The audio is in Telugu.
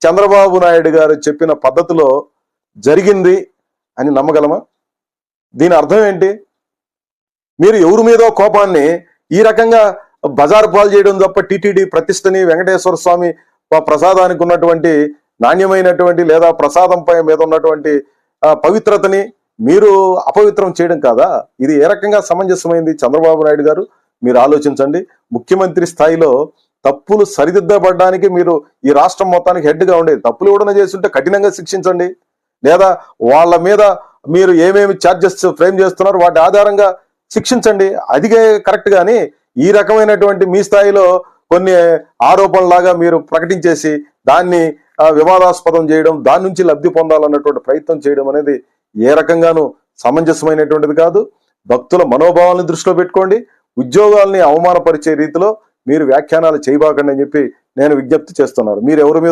చంద్రబాబు నాయుడు గారు చెప్పిన పద్ధతిలో జరిగింది అని నమ్మగలమా? దీని అర్థం ఏంటి? మీరు ఎవరి మీదో కోపాన్ని ఈ రకంగా బజారు పాలు చేయడం తప్ప టీటీడీ ప్రతిష్టని, వెంకటేశ్వర స్వామి ప్రసాదానికి ఉన్నటువంటి నాణ్యమైనటువంటి లేదా ప్రసాదంపై మీద ఉన్నటువంటి పవిత్రతని మీరు అపవిత్రం చేయడం కాదా? ఇది ఏ రకంగా సమంజసమైంది? చంద్రబాబు నాయుడు గారు, మీరు ఆలోచించండి. ముఖ్యమంత్రి స్థాయిలో తప్పులు సరిదిద్దబడ్డానికి మీరు ఈ రాష్ట్రం మొత్తానికి హెడ్ గా ఉండేది. తప్పులు కూడా చేస్తుంటే కఠినంగా శిక్షించండి, లేదా వాళ్ళ మీద మీరు ఏమేమి ఛార్జెస్ ఫ్రేమ్ చేస్తున్నారు వాటి ఆధారంగా శిక్షించండి. అది కరెక్ట్. గాని ఈ రకమైనటువంటి మీ స్థాయిలో కొన్ని ఆరోపణలాగా మీరు ప్రకటించేసి దాన్ని వివాదాస్పదం చేయడం, దాని నుంచి లబ్ధి పొందాలన్నటువంటి ప్రయత్నం చేయడం అనేది ఏ రకంగానూ సమంజసమైనటువంటిది కాదు. భక్తుల మనోభావాలను దృష్టిలో పెట్టుకోండి. ఉద్యోగాల్ని అవమానపరిచే రీతిలో మీరు వ్యాఖ్యానాలు చేయబాకండి అని చెప్పి నేను విజ్ఞప్తి చేస్తున్నాను. మీరు ఎవరి మీద